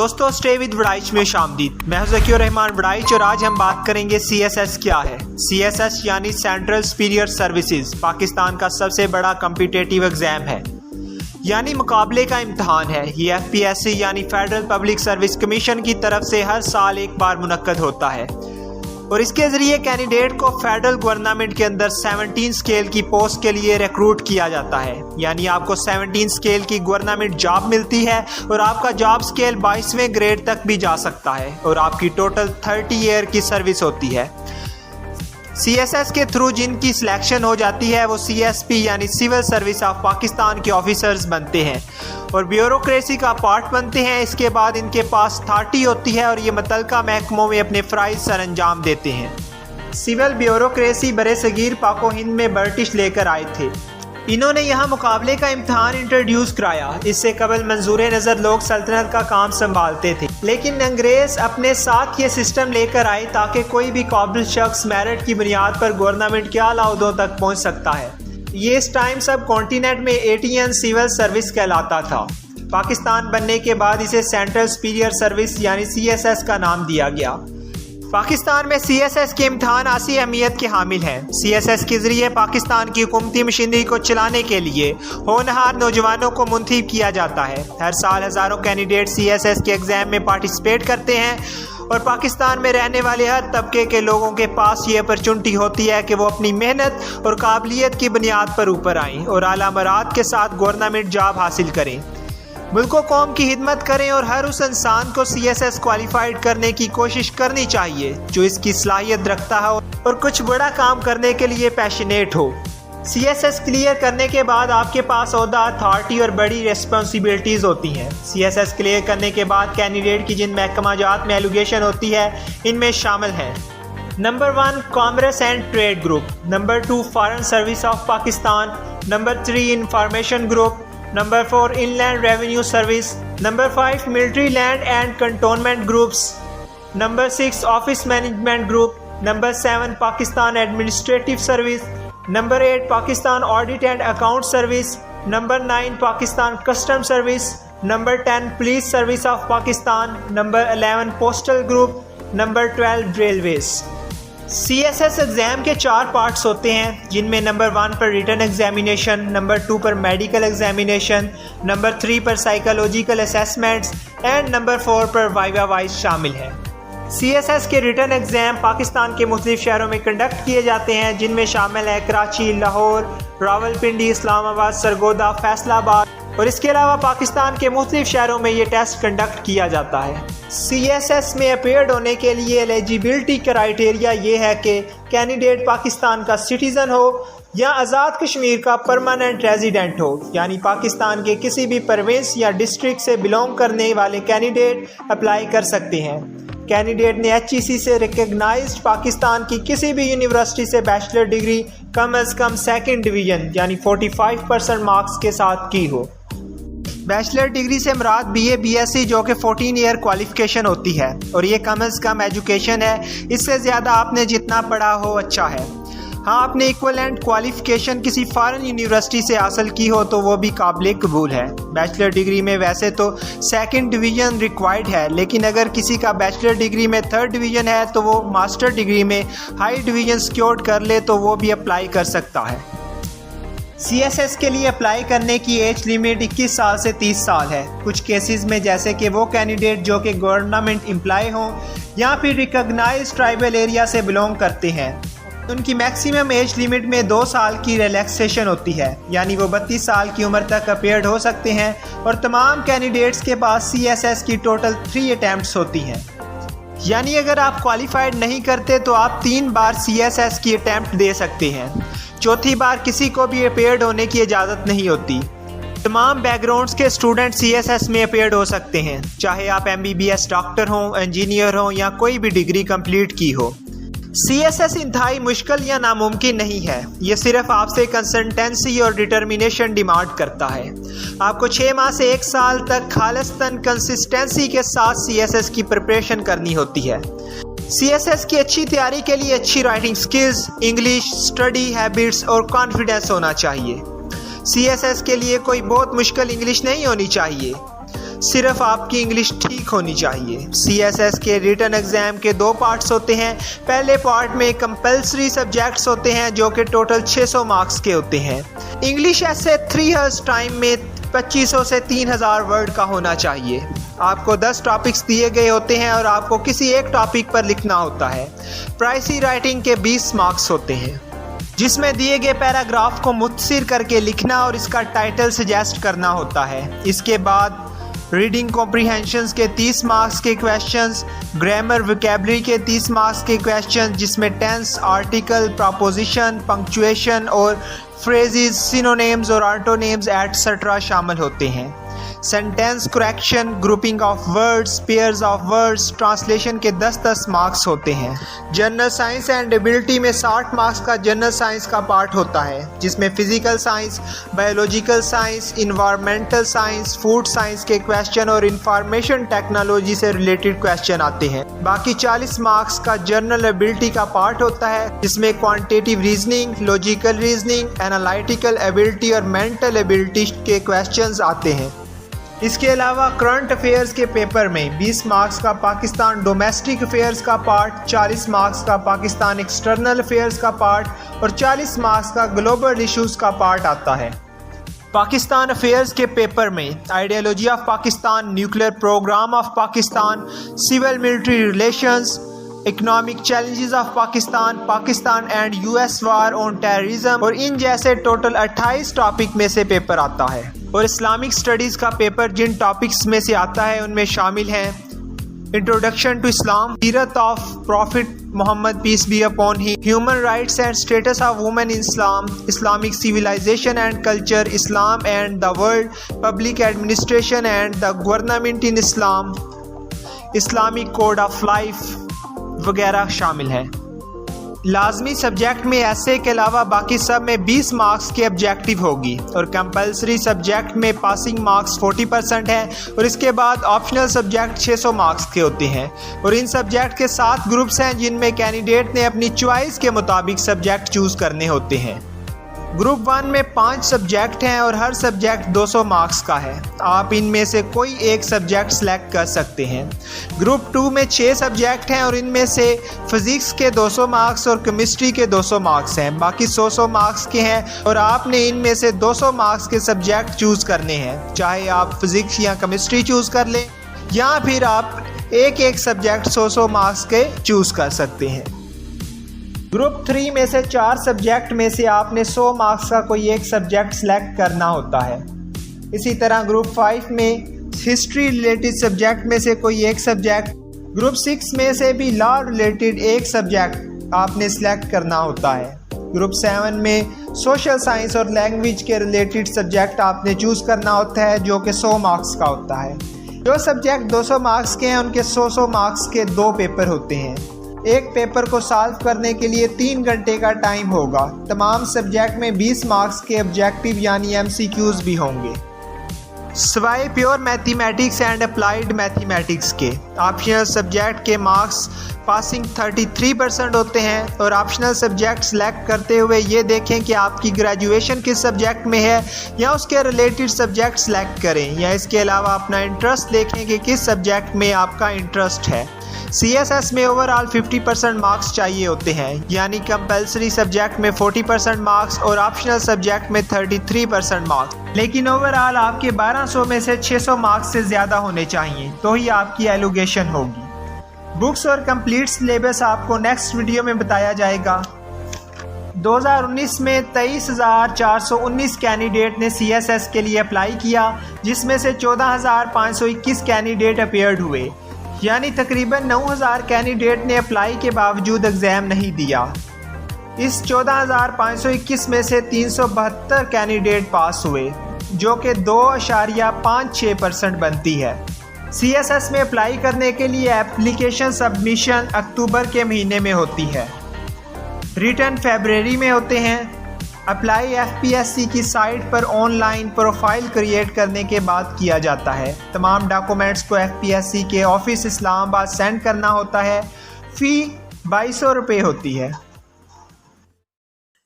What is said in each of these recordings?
दोस्तों stay with Waraich में शामदीद। मैं हूं ज़कीउर रहमान वड़ाइच और आज हम बात करेंगे CSS क्या है। CSS यानी सेंट्रल सुपीरियर सर्विसेज पाकिस्तान का सबसे बड़ा कॉम्पिटिटिव एग्जाम है, यानी मुकाबले का इम्तहान है। ये FPSC यानी फेडरल पब्लिक सर्विस कमीशन की तरफ से हर साल एक बार मुनक्कद होता है और इसके ज़रिए कैंडिडेट को फेडरल गवर्नमेंट के अंदर 17 स्केल की पोस्ट के लिए रिक्रूट किया जाता है, यानी आपको 17 स्केल की गवर्नमेंट जॉब मिलती है और आपका जॉब स्केल 22वें ग्रेड तक भी जा सकता है और आपकी टोटल 30 ईयर की सर्विस होती है। CSS के थ्रू जिनकी सिलेक्शन हो जाती है वो CSP यानी सिविल सर्विस ऑफ पाकिस्तान के ऑफिसर्स बनते हैं और ब्यूरोक्रेसी का पार्ट बनते हैं। इसके बाद इनके पास अथॉरिटी होती है और ये मुतल्लिका महकमों में अपने फ़राइज़ सर अंजाम देते हैं। सिविल ब्यूरोक्रेसी बरे-सगीर पाको हिंद में ब्रिटिश लेकर आए थे। इन्होंने यहाँ मुकाबले का इम्तहान इंट्रोड्यूस कराया। इससे कबल मंजूर नज़र लोग सल्तनत का काम संभालते थे, लेकिन अंग्रेज़ अपने साथ ये सिस्टम लेकर आए ताकि कोई भी काबिल शख्स मेरिट की बुनियाद पर गवर्नमेंट के आला ओहदों तक पहुँच सकता है। ये इस टाइम सब कॉन्टिनेंट में ATN सिविल सर्विस कहलाता था। पाकिस्तान बनने के बाद इसे सेंट्रल सुपीरियर सर्विस यानी CSS का नाम दिया गया। पाकिस्तान में CSS के इम्तहान आसी अहमियत के हामिल हैं। CSS के ज़रिए पाकिस्तान की हुकूमती मशीनरी को चलाने के लिए होनहार नौजवानों को मुंतखब किया जाता है। हर साल हज़ारों कैंडिडेट CSS के एग्ज़ाम में पार्टिसिपेट करते हैं और पाकिस्तान में रहने वाले हर तबके के लोगों के पास ये अपॉर्चुनिटी होती है कि वो अपनी मेहनत और काबिलियत की बुनियाद पर ऊपर आएँ और आला मराद के साथ गवर्नमेंट जॉब हासिल करें, मुल्क कौम की खिदमत करें और हर उस इंसान को CSS क्वालिफाइड करने की कोशिश करनी चाहिए जो इसकी सलाहियत रखता है और कुछ बड़ा काम करने के लिए पैशनेट हो। CSS क्लियर करने के बाद आपके पास ओहदा, अथॉरिटी और बड़ी रिस्पॉन्सिबिलिटीज़ होती हैं। CSS क्लियर करने के बाद कैंडिडेट की जिन महकमा जात में एलोकेशन होती है इनमें शामिल हैं: number 1 commerce and trade group, number 2 foreign service of Pakistan, number 3 information group, number 4 inland revenue service, number 5 military land and cantonment groups, number 6 office management group, number 7 Pakistan administrative service, number 8 Pakistan audit and account service, number 9 Pakistan custom service, number 10 police service of Pakistan, number 11 postal group, number 12 railways. CSS exam के 4 parts होते हैं, जिनमें number 1 पर written examination, number 2 पर medical examination, number 3 पर psychological assessments and number 4 पर viva wise शामिल है। CSS के रिटन एग्ज़ाम पाकिस्तान के मुख्तलिफ शहरों में कंडक्ट किए जाते हैं, जिनमें शामिल है कराची, लाहौर, रावलपिंडी, इस्लामाबाद, सरगोदा, फैसलाबाद और इसके अलावा पाकिस्तान के मुख्तलिफ शहरों में ये टेस्ट कंडक्ट किया जाता है। CSS में अपेयर्ड होने के लिए एलिजिबिलिटी क्राइटेरिया ये है कि कैंडिडेट पाकिस्तान का सिटीज़न हो या आज़ाद कश्मीर का परमानेंट रेजिडेंट हो, यानी पाकिस्तान के किसी भी प्रोविंस या डिस्ट्रिक्ट से बिलोंग करने वाले कैंडिडेट अप्लाई कर सकते हैं। कैंडिडेट ने HEC से रिकग्नाइज्ड पाकिस्तान की किसी भी यूनिवर्सिटी से बैचलर डिग्री कम अज़ कम 2nd डिवीज़न यानी 45% मार्क्स के साथ की हो। बैचलर डिग्री से मुराद BA BSc जो कि 14 ईयर क्वालिफिकेशन होती है और ये कम अज़ कम एजुकेशन है। इससे ज़्यादा आपने जितना पढ़ा हो अच्छा है। हाँ, आपने इक्वलेंट क्वालिफिकेशन किसी फॉरेन यूनिवर्सिटी से हासिल की हो तो वो भी काबिल कबूल है। बैचलर डिग्री में वैसे तो 2nd डिवीज़न रिक्वायर्ड है, लेकिन अगर किसी का बैचलर डिग्री में 3rd डिवीज़न है तो वो मास्टर डिग्री में हाई डिवीज़न सिक्योर कर ले तो वो भी अप्लाई कर सकता है। CSS के लिए अप्लाई करने की एज लिमिट 21 साल से 30 साल है। कुछ केसेस में जैसे कि वो कैंडिडेट जो कि गवर्नमेंट एम्प्लॉय हों या फिर रिकग्नाइज्ड ट्राइबल एरिया से बिलोंग करते हैं, उनकी मैक्सिमम एज लिमिट में 2 साल की रिलैक्सेशन होती है, यानी वो 32 साल की उम्र तक अपेयर्ड हो सकते हैं और तमाम कैंडिडेट्स के पास CSS की टोटल 3 अटैम्प्ट्स होती हैं। यानी अगर आप क्वालिफाइड नहीं करते तो आप 3 बार CSS की अटैम्प्ट दे सकते हैं। चौथी बार किसी को भी अपेयर्ड होने की इजाज़त नहीं होती। तमाम बैकग्राउंड्स के स्टूडेंट CSS में अपेयर्ड हो सकते हैं, चाहे आप MBBS डॉक्टर हों, इंजीनियर हों या कोई भी डिग्री कंप्लीट की हो। CSS इंतहाई मुश्किल या नामुमकिन नहीं है, ये सिर्फ आपसे कंसिस्टेंसी और डिटर्मिनेशन डिमांड करता है। आपको 6 माह से 1 साल तक खालिस्तन कंसिस्टेंसी के साथ CSS की प्रिपरेशन करनी होती है। CSS की अच्छी तैयारी के लिए अच्छी writing skills, English, study habits और कॉन्फिडेंस होना चाहिए। CSS के लिए कोई बहुत मुश्किल इंग्लिश नहीं होनी चाहिए। सिर्फ आपकी इंग्लिश ठीक होनी चाहिए। CSS के रिटन एग्ज़ाम के 2 पार्ट्स होते हैं। पहले पार्ट में कंपल्सरी सब्जेक्ट्स होते हैं जो कि टोटल 600 मार्क्स के होते हैं। इंग्लिश ऐसे 3 आवर्स टाइम में 2500 से 3000 वर्ड का होना चाहिए। आपको 10 टॉपिक्स दिए गए होते हैं और आपको किसी एक टॉपिक पर लिखना होता है। प्राइसी राइटिंग के 20 मार्क्स होते हैं, जिसमें दिए गए पैराग्राफ को मुख्तसर करके लिखना और इसका टाइटल सजेस्ट करना होता है। इसके बाद रीडिंग कॉम्प्रीहेंशंस के 30 मार्क्स के क्वेश्चंस, ग्रामर वोकैबुलरी के 30 मार्क्स के क्वेश्चंस, जिसमें टेंस, आर्टिकल, प्रपोजिशन, पंक्चुएशन और फ्रेजेस, सिनोनिम्स और एंटोनिम्स एटसेट्रा शामिल होते हैं। Sentence correction, grouping of words, pairs of words, translation के 10-10 मार्क्स होते हैं। जनरल साइंस एंड एबिलिटी में 60 मार्क्स का जनरल साइंस का पार्ट होता है, जिसमें physical science, biological science, environmental science, food science के क्वेश्चन और इंफॉर्मेशन टेक्नोलॉजी से रिलेटेड क्वेश्चन आते हैं। बाकी 40 मार्क्स का जनरल एबिलिटी का पार्ट होता है, जिसमें quantitative reasoning, logical reasoning, analytical ability और मेंटल एबिलिटी के क्वेश्चंस आते हैं। इसके अलावा करंट अफेयर्स के पेपर में 20 मार्क्स का पाकिस्तान डोमेस्टिक अफेयर्स का पार्ट, 40 मार्क्स का पाकिस्तान एक्सटर्नल अफेयर्स का पार्ट और 40 मार्क्स का ग्लोबल इश्यूज का पार्ट आता है। पाकिस्तान अफेयर्स के पेपर में ideology of Pakistan, nuclear programme of Pakistan, civil military relations, economic challenges of Pakistan, Pakistan and US war on terrorism और इन जैसे टोटल 28 टॉपिक में से पेपर आता है। और इस्लामिक स्टडीज़ का पेपर जिन टॉपिक्स में से आता है उनमें शामिल हैं इंट्रोडक्शन टू इस्लाम, सीरत of prophet Muhammad peace be upon he, human rights and status of women in Islam, Islamic civilisation and culture, Islam and the world, public administration and the government in Islam, Islamic code of life वगैरह शामिल है। लाजमी subject में ऐसे के अलावा बाकी सब में 20 मार्क्स की ऑब्जेक्टिव होगी और कंपलसरी सब्जेक्ट में पासिंग मार्क्स 40% है और इसके बाद ऑप्शनल सब्जेक्ट 600 मार्क्स के होते हैं। और इन सब्जेक्ट के 7 ग्रुप्स हैं जिनमें कैंडिडेट ने अपनी चॉइस के मुताबिक सब्जेक्ट चूज़ करने होते हैं। ग्रुप 1 में 5 सब्जेक्ट हैं और हर सब्जेक्ट 200 मार्क्स का है। आप इनमें से कोई एक सब्जेक्ट सेलेक्ट कर सकते हैं। ग्रुप 2 में 6 सब्जेक्ट हैं और इनमें से फिज़िक्स के 200 मार्क्स और केमिस्ट्री के 200 मार्क्स हैं। बाकी 100 मार्क्स के हैं और आपने इनमें से 200 मार्क्स के सब्जेक्ट चूज़ करने हैं। चाहे आप फिज़िक्स या केमिस्ट्री चूज़ कर लें या फिर आप एक सब्जेक्ट 100 मार्क्स के चूज़ कर सकते हैं। ग्रुप 3 में से 4 सब्जेक्ट में से आपने 100 मार्क्स का कोई एक सब्जेक्ट सेलेक्ट करना होता है। इसी तरह ग्रुप 5 में हिस्ट्री रिलेटेड सब्जेक्ट में से कोई एक सब्जेक्ट, ग्रुप 6 में से भी लॉ रिलेटेड एक सब्जेक्ट आपने सेलेक्ट करना होता है। ग्रुप 7 में सोशल साइंस और लैंग्वेज के रिलेटेड सब्जेक्ट आपने चूज़ करना होता है जो कि 100 मार्क्स का होता है। जो सब्जेक्ट 200 मार्क्स के हैं उनके 100 मार्क्स के 2 पेपर होते हैं। एक पेपर को सॉल्व करने के लिए 3 घंटे का टाइम होगा। तमाम सब्जेक्ट में 20 मार्क्स के ऑब्जेक्टिव यानी MCQs भी होंगे। सिवाय pure mathematics and applied mathematics के ऑप्शनल सब्जेक्ट के मार्क्स पासिंग 33% होते हैं। और ऑप्शनल सब्जेक्ट सेलेक्ट करते हुए ये देखें कि आपकी ग्रेजुएशन किस सब्जेक्ट में है या उसके रिलेटेड सब्जेक्ट सेलेक्ट करें, या इसके अलावा अपना इंटरेस्ट देखें कि किस सब्जेक्ट में आपका इंटरेस्ट है। CSS में ओवरऑल 50% मार्क्स चाहिए होते हैं, यानी कंपलसरी सब्जेक्ट में 40% मार्क्स और ऑप्शनल सब्जेक्ट में 33% मार्क्स। लेकिन ओवरऑल आपके 1200 में से 600 मार्क्स से ज़्यादा होने चाहिए तो ही आपकी एलोकेशन होगी। बुक्स और कंप्लीट सिलेबस आपको नेक्स्ट वीडियो में बताया जाएगा। 2019 में 23,419 कैंडिडेट ने CSS के लिए अप्लाई किया, जिसमें से 14,521 कैंडिडेट अपीयर्ड हुए, यानी तकरीबन 9,000 कैंडिडेट ने अप्लाई के बावजूद एग्ज़ाम नहीं दिया। इस 14,521 में से 372 कैंडिडेट पास हुए, जो कि 2.56% बनती है। CSS में अप्लाई करने के लिए एप्लीकेशन सबमिशन अक्टूबर के महीने में होती है, रिटर्न फरवरी में होते हैं। अप्लाई FPSC की साइट पर ऑनलाइन प्रोफाइल क्रिएट करने के बाद किया जाता है। तमाम डॉक्यूमेंट्स को FPSC के ऑफिस इस्लामाबाद सेंड करना होता है। फ़ी 2200 रुपये होती है।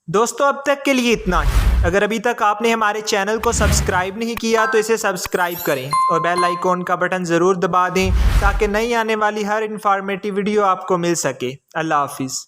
दोस्तों अब तक के लिए इतना ही। अगर अभी तक आपने हमारे चैनल को सब्सक्राइब नहीं किया तो इसे सब्सक्राइब करें और बेल आइकॉन का बटन ज़रूर दबा दें ताकि नई आने वाली हर इंफॉर्मेटिव वीडियो आपको मिल सके। अल्लाह हाफिज़।